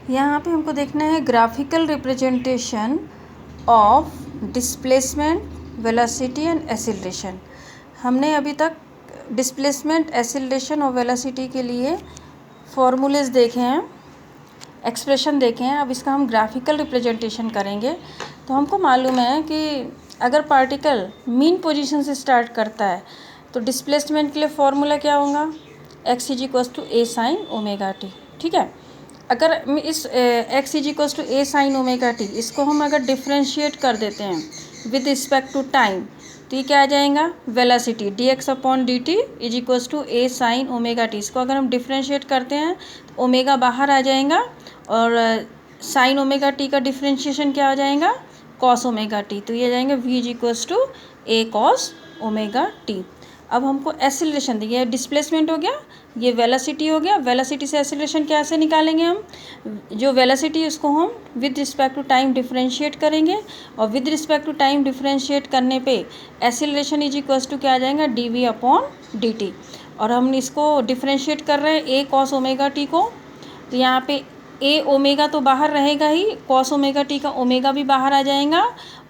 यहाँ पे हमको देखना है graphical representation of displacement, velocity and acceleration. हमने अभी तक डिस्प्लेसमेंट, एक्सीलरेशन और वेलोसिटी के लिए फॉर्मूलेज देखे हैं, एक्सप्रेशन देखे हैं। अब इसका हम ग्राफिकल रिप्रेजेंटेशन करेंगे। तो हमको मालूम है कि अगर पार्टिकल मीन पोजीशन से स्टार्ट करता है तो डिस्प्लेसमेंट के लिए फॉर्मूला क्या होगा, x is equals to a sine omega t. ठीक है, अगर इस x is equals to a sine omega t इसको हम अगर डिफ्रेंशिएट कर देते हैं विद रिस्पेक्ट टू टाइम, तो ये क्या आ जाएगा, velocity dx upon dt is equals to a sine omega t. इसको अगर हम डिफ्रेंशिएट करते हैं तो ओमेगा बाहर आ जाएगा और साइन ओमेगा टी का डिफ्रेंशिएशन क्या हो जाएगा, कॉस ओमेगा टी। तो ये आ जाएंगे v is equals to a cos omega t. अब हमको एक्सीलरेशन देखिए, ये डिस्प्लेसमेंट हो गया, ये वेलोसिटी हो गया। वेलोसिटी से एक्सीलरेशन कैसे निकालेंगे हम, जो वेलोसिटी उसको हम with respect to time differentiate करेंगे और with respect to time differentiate करने पे एक्सीलरेशन इज इक्वल्स टू क्या आ जाएगा, d v upon d t. और हम इसको डिफरेंशिएट कर रहे हैं ए कॉस ओमेगा टी को, तो यहाँ पे ए ओमेगा तो बाहर रहेगा ही, कॉस ओमेगा टी का ओमेगा भी बाहर आ जाएगा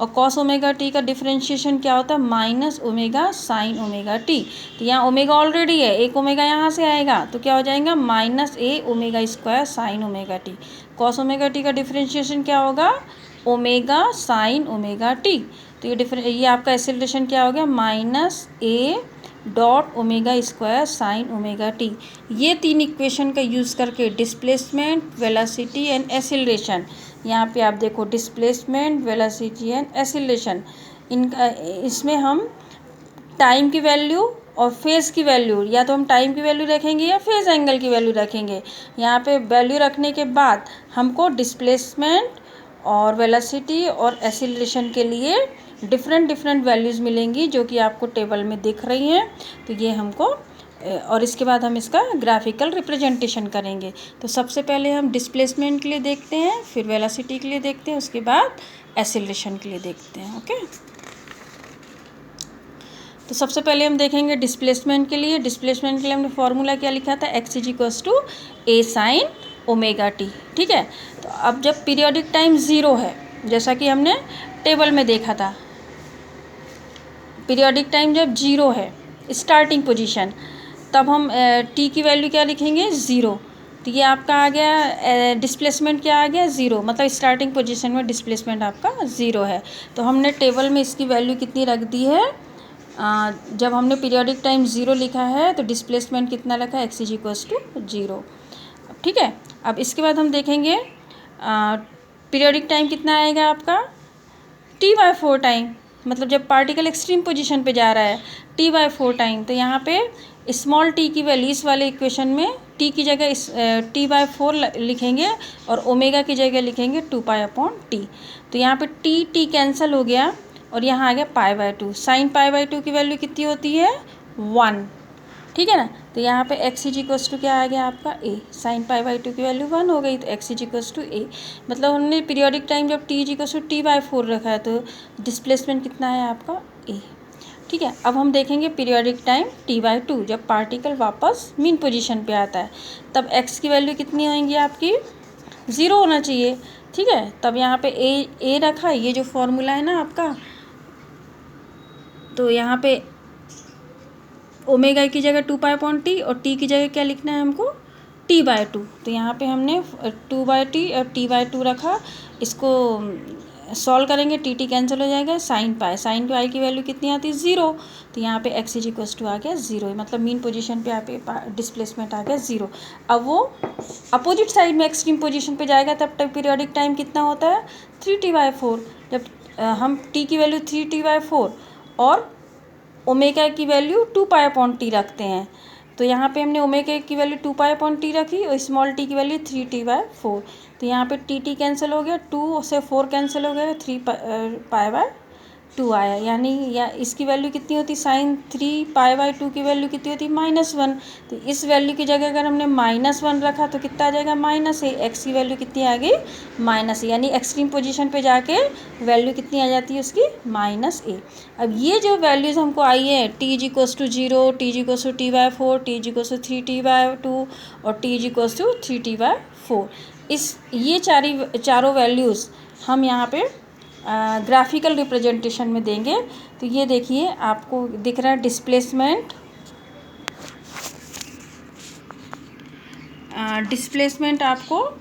और कॉस ओमेगा टी का डिफरेंशिएशन क्या होता है, minus omega sine omega T. तो यहाँ ओमेगा ऑलरेडी है, एक ओमेगा यहाँ से आएगा तो क्या हो जाएगा, minus a omega square sine omega t. Cos omega t का डिफरेंशिएशन क्या होगा, ओमेगा साइन ओमेगा टी। तो ये आपका एक्सीलरेशन क्या हो गया, माइनस ए dot omega square sine omega T. ये तीन इक्वेशन का यूज़ करके डिस्प्लेसमेंट, वेलोसिटी एंड एक्सीलरेशन, यहाँ पे आप देखो डिस्प्लेसमेंट, वेलोसिटी एंड एक्सीलरेशन, इनका इसमें हम टाइम की वैल्यू और फेज़ की वैल्यू, या तो हम टाइम की वैल्यू रखेंगे या फेज़ एंगल की वैल्यू रखेंगे। यहाँ पे वैल्यू रखने के बाद हमको डिस्प्लेसमेंट और वेलोसिटी और एक्सीलरेशन के लिए डिफरेंट वैल्यूज़ मिलेंगी जो कि आपको टेबल में दिख रही हैं। तो ये हमको और इसके बाद हम इसका ग्राफिकल रिप्रेजेंटेशन करेंगे। तो सबसे पहले हम डिस्प्लेसमेंट के लिए देखते हैं, फिर वेलोसिटी के लिए देखते हैं, उसके बाद एक्सीलरेशन के लिए देखते हैं। ओके, तो सबसे पहले हम देखेंगे डिस्प्लेसमेंट के लिए। डिस्प्लेसमेंट के लिए हमने फॉर्मूला क्या लिखा था, x is equals to a sine omega t. ठीक है, तो अब जब पीरियोडिक टाइम ज़ीरो है, जैसा कि हमने टेबल में देखा था, पीरियोडिक टाइम जब ज़ीरो है स्टार्टिंग पोजीशन, तब हम t की वैल्यू क्या लिखेंगे, ज़ीरो। तो ये आपका आ गया डिस्प्लेसमेंट क्या आ गया, ज़ीरो, मतलब स्टार्टिंग पोजीशन में डिस्प्लेसमेंट आपका ज़ीरो है। तो हमने टेबल में इसकी वैल्यू कितनी रख दी है, जब हमने पीरियोडिक टाइम ज़ीरो लिखा है तो डिस्प्लेसमेंट कितना लिखा है, x is equals to zero. ठीक है, अब इसके बाद हम देखेंगे पीरियोडिक टाइम कितना आएगा आपका, t/4 टाइम, मतलब जब पार्टिकल एक्सट्रीम पोजीशन पे जा रहा है t/4 टाइम। तो यहाँ पे स्मॉल t की वैल्यू इस वाले इक्वेशन में t की जगह t/4 लिखेंगे और ओमेगा की जगह लिखेंगे 2π/t। तो यहाँ पे t कैंसिल हो गया और यहाँ आ गया π/2। साइन π/2 की वैल्यू कितनी होती है, 1। ठीक है ना, तो यहाँ पे x इज इक्वल्स टू क्या आ गया आपका a, साइन π/2 की वैल्यू 1 हो गई, तो x is equals to a। मतलब हमने पीरियोडिक टाइम जब t is equals to t/4 रखा है तो डिस्प्लेसमेंट कितना है आपका a। ठीक है, अब हम देखेंगे पीरियोडिक टाइम t/2 जब पार्टिकल वापस मीन पोजीशन पे आता है, तब x की वैल्यू कितनी होंगी आपकी, 0 होना चाहिए। ठीक है, तब यहाँ पे a रखा, ये जो फॉर्मूला है ना आपका, तो यहाँ पे ओमेगा की जगह 2π/t और t की जगह क्या लिखना है हमको, t/2। तो यहाँ पे हमने 2/t और t/2 रखा, इसको सॉल्व करेंगे, t कैंसिल हो जाएगा, साइन पाई की वैल्यू कितनी आती है, 0। तो यहाँ पे x इज इक्वल्स टू आ गया 0, मतलब मीन पोजीशन पे यहाँ पे डिस्प्लेसमेंट आ गया 0। अब वो अपोजिट साइड में एक्सट्रीम पोजीशन पे जाएगा तब तक पीरियोडिक टाइम कितना होता है, 3t/4। जब हम t की वैल्यू 3t/4 और ओमेगा की वैल्यू 2π/t रखते हैं, तो यहाँ पे हमने ओमेगा की वैल्यू 2π/t रखी और स्मॉल t की वैल्यू 3t/4। तो यहाँ पे t कैंसिल हो गया, 2 से 4 कैंसिल हो गया, 3π/2 आया, यानी या इसकी वैल्यू कितनी होती, साइन 3π/2 की वैल्यू कितनी होती, -1। तो इस वैल्यू की जगह अगर हमने -1 रखा तो कितना आ जाएगा, -a। x की वैल्यू कितनी आ गई, -a, यानी एक्सट्रीम पोजीशन पे जाके वैल्यू कितनी आ जाती है उसकी, -a। अब ये जो वैल्यूज़ हमको आई है, t is equals to 0, t is equals to t/4, t is equals to 3t/2 और t is equals to 3t/4, ये चारों वैल्यूज़ हम यहाँ पे ग्राफिकल रिप्रेजेंटेशन में देंगे। तो ये देखिए आपको दिख रहा है डिस्प्लेसमेंट आपको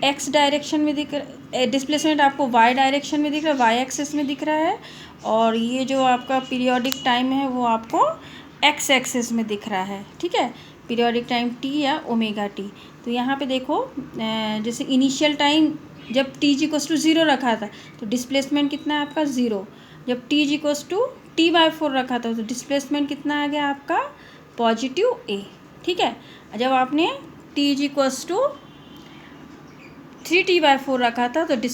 एक्स डायरेक्शन में दिख रहा, डिस्प्लेसमेंट आपको वाई डायरेक्शन में दिख रहा है, वाई एक्सिस में दिख रहा है, और ये जो आपका पीरियोडिक टाइम है वो आपको एक्स एक्सिस में दिख रहा है। ठीक है, पीरियोडिक टाइम टी या ओमेगा टी। तो यहाँ पे देखो जैसे इनिशियल टाइम जब टी जी इक्वल्स टू 0 रखा था तो डिस्प्लेसमेंट कितना है आपका 0। जब T is equals to t/4 रखा था तो डिस्प्लेसमेंट कितना आ गया आपका पॉजिटिव a। ठीक है, जब आपने T is equals to 3t/4 रखा था तो T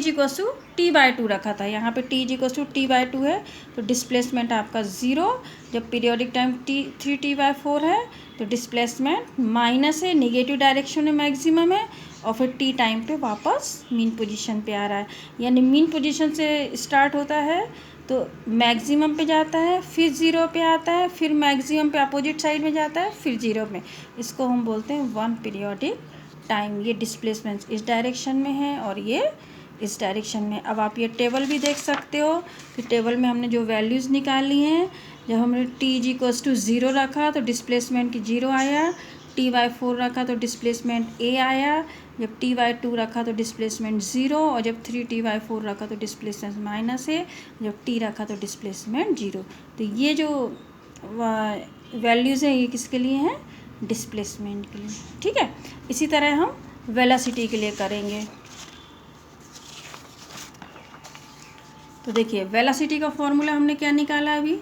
is equals to t/2 रखा था, यहाँ पे T is equals to t/2 है तो डिस्प्लेसमेंट आपका 0। जब पीरियोडिक टाइम 3t/4 है तो डिस्प्लेसमेंट माइनस है, निगेटिव डायरेक्शन में मैक्सिमम है, और फिर टी टाइम पे वापस मीन पोजीशन पे आ रहा है। यानी मीन पोजीशन से स्टार्ट होता है तो मैक्सिमम पे जाता है, फिर 0 पे आता है, फिर मैक्सिमम पे अपोजिट साइड में जाता है, फिर 0 में। इसको हम बोलते हैं 1 पीरियोडिक टाइम। ये डिस्प्लेसमेंट इस डायरेक्शन में है और ये इस डायरेक्शन में। अब आप ये टेबल भी देख सकते हो कि टेबल में हमने जो वैल्यूज़ निकाली हैं, जब हमने टी जी इक्वल्स टू 0 रखा तो डिस्प्लेसमेंट की 0 आया, t/4 रखा तो डिस्प्लेसमेंट a आया, जब t/2 रखा तो डिस्प्लेसमेंट 0, और जब 3t/4 रखा तो डिस्प्लेसमेंट माइनस है, जब t रखा तो डिस्प्लेसमेंट 0। तो ये जो वैल्यूज़ हैं ये किसके लिए हैं, डिस्प्लेसमेंट के लिए। ठीक है, इसी तरह हम वेलोसिटी के लिए करेंगे। तो देखिए वेलोसिटी का फॉर्मूला हमने क्या निकाला अभी,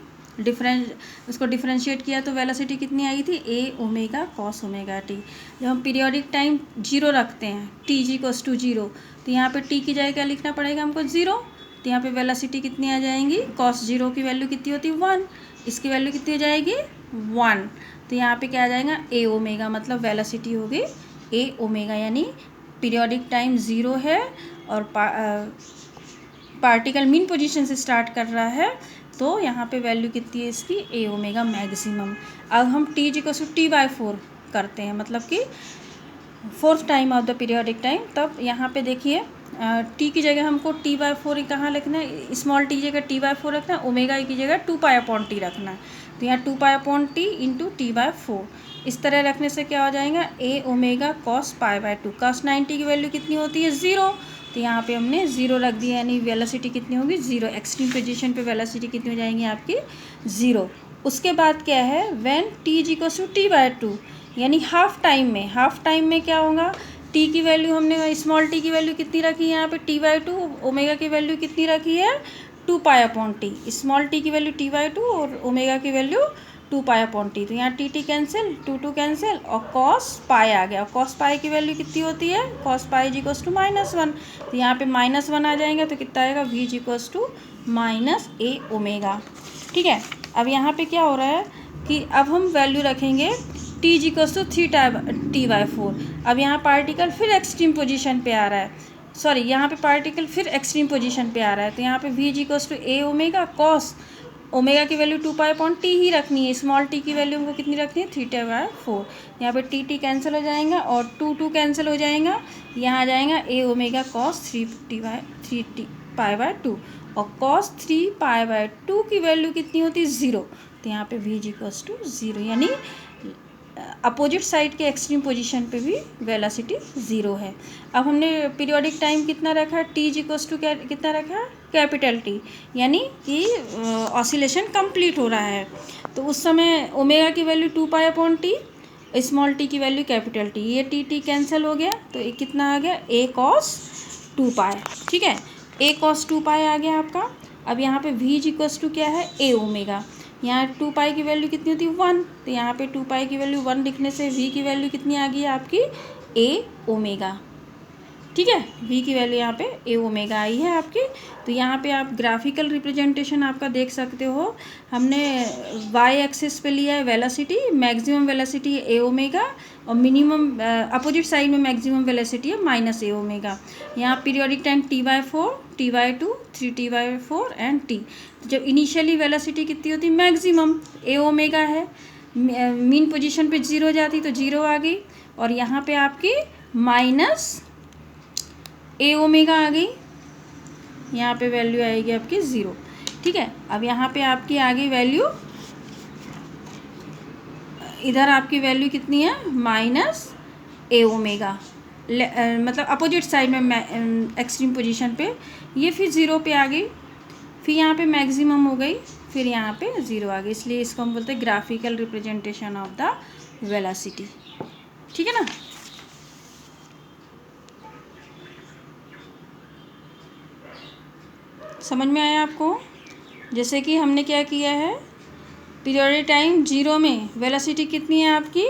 उसको डिफरेंशिएट किया तो वेलोसिटी कितनी आई थी, a omega cos omega T. जब हम पीरियोडिक टाइम 0 रखते हैं, टी जी इक्वल्स टू 0, तो यहाँ पे t की जगह क्या लिखना पड़ेगा हमको 0। तो यहाँ पे वेलोसिटी कितनी आ जाएंगी, कॉस 0 की वैल्यू कितनी होती है 1, इसकी वैल्यू कितनी हो जाएगी 1। तो यहाँ पे क्या आ जाएगा a ओमेगा, मतलब वेलोसिटी होगी a ओमेगा, यानी पीरियोडिक टाइम 0 है और पार्टिकल मीन पोजीशन से स्टार्ट कर रहा है, तो यहाँ पे वैल्यू कितनी है इसकी a ओमेगा मैक्सिमम। अब हम t जी को t/4 करते हैं, मतलब कि 4th time of the periodic time. तब यहाँ पे देखिए t की जगह हमको t/4 कहाँ लिखना है, स्मॉल t जगह t/4 रखना है, ओमेगा की जगह 2π/t रखना है। तो यहाँ 2π/t इंटू t/4 इस तरह रखने से क्या हो जाएगा, a ओमेगा कॉस π/2। कॉस 90 की वैल्यू कितनी होती है 0, तो यहाँ पे हमने 0 रख दिया, यानी वेलोसिटी कितनी होगी 0। एक्सट्रीम पोजीशन पे वेलोसिटी कितनी हो जाएंगी आपकी 0। उसके बाद क्या है, when T is equals to t/2, यानी हाफ टाइम में क्या होगा, t की वैल्यू हमने स्मॉल t की वैल्यू कितनी रखी है यहाँ पे t/2, ओमेगा की वैल्यू कितनी रखी है 2π/t। स्मॉल t की वैल्यू t/2 और ओमेगा की वैल्यू 2π/t। तो यहाँ t कैंसिल, 2 कैंसिल, और cos पाई आ गया। cos पाई की वैल्यू कितनी होती है, cos pi is equals to -1। तो यहाँ पे -1 आ जाएगा तो कितना आएगा, v is equals to -a omega. ठीक है, अब यहाँ पे क्या हो रहा है कि अब हम वैल्यू रखेंगे t ji equals to 3t/4। अब यहाँ पार्टिकल फिर एक्सट्रीम पोजीशन पे आ रहा है, सॉरी यहाँ पे पार्टिकल फिर एक्सट्रीम पोजीशन पे आ रहा है, तो यहाँ पे v is equals to a omega, cos omega की वैल्यू 2π/t ही रखनी है, स्मॉल t की वैल्यू हमको कितनी रखनी है 3t/4। यहाँ पे t कैंसिल हो जाएगा और 2 कैंसिल हो जाएगा, यहाँ आ जाएगा a ओमेगा कॉस 3π/2, और कॉस 3π/2 की वैल्यू कितनी होती है 0। तो यहाँ पे v इक्वल्स टू 0, यानी अपोजिट साइड के एक्सट्रीम पोजीशन पे भी वेलोसिटी 0 है। अब हमने पीरियोडिक टाइम कितना रखा है, टी जी इक्वल्स टू कितना रखा है कैपिटल टी, यानी कि ऑसिलेशन कंप्लीट हो रहा है। तो उस समय ओमेगा की वैल्यू 2π/t, स्मॉल टी की वैल्यू कैपिटल टी, ये टी कैंसिल हो गया तो ये कितना आ गया a cos 2π। ठीक है, a cos 2π आ गया आपका। अब यहाँ पे v इक्वल्स टू क्या है a ओमेगा, यहाँ 2π की वैल्यू कितनी होती है 1, तो यहाँ पे 2π की वैल्यू 1 लिखने से v की वैल्यू कितनी आ गई है आपकी a ओमेगा। ठीक है, v की वैल्यू यहाँ पे a ओमेगा आई है आपकी। तो यहाँ पे आप ग्राफिकल रिप्रेजेंटेशन आपका देख सकते हो, हमने y एक्सिस पे लिया है वेलोसिटी, मैक्सिमम वेलोसिटी है a ओमेगा, और मिनिमम अपोजिट साइड में मैक्सिमम वेलोसिटी है -a ओमेगा। यहाँ periodic time t/4, t/2, 3t/4 and t। जब इनिशियली वेलोसिटी कितनी होती है मैक्सिमम a ओमेगा है, मीन पोजीशन पे 0 जाती तो 0 आ गई, और यहाँ पे आपकी माइनस ए ओमेगा आ गई, यहाँ पे वैल्यू आएगी आपकी 0। ठीक है, अब यहाँ पे आपकी आ गई वैल्यू, इधर आपकी वैल्यू कितनी है, माइनस ए ओमेगा, मतलब अपोजिट साइड में एक्सट्रीम पोजीशन पे, ये फिर 0 पे आ गई, फिर यहाँ पे मैक्सिमम हो गई, फिर यहाँ पे 0 आ गई, इसलिए इसको हम बोलते हैं graphical representation of the velocity. ठीक है ना। समझ में आया आपको? जैसे कि हमने क्या किया है, पीरियड टाइम 0 में वेलोसिटी कितनी है आपकी,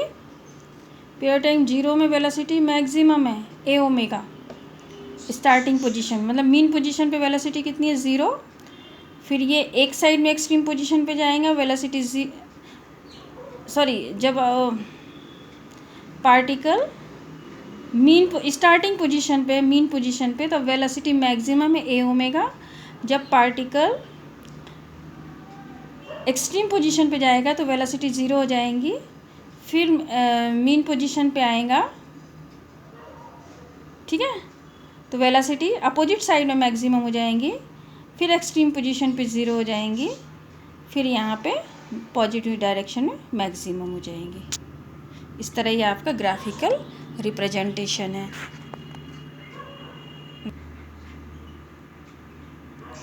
पीरियड टाइम 0 में वेलोसिटी मैक्सिमम है ए ओमेगा, स्टार्टिंग पोजीशन मतलब मीन पोजीशन पे वेलोसिटी कितनी है, 0। फिर ये एक साइड में एक्सट्रीम पोजीशन पे जाएगा, वेलोसिटी जब पार्टिकल स्टार्टिंग पोजीशन पे, मीन पोजीशन पे, तो वेलोसिटी मैक्सिमम है ए ओमेगा। जब पार्टिकल एक्सट्रीम पोजीशन पे जाएगा तो वेलोसिटी 0 हो जाएंगी, फिर मीन पोजीशन पे आएगा। ठीक है, तो वेलोसिटी अपोजिट साइड में मैक्सिमम हो जाएंगी, फिर एक्सट्रीम पोजीशन पे 0 हो जाएंगी, फिर यहाँ पे पॉजिटिव डायरेक्शन में मैक्सिमम हो जाएंगी। इस तरह ये आपका ग्राफिकल रिप्रेजेंटेशन है।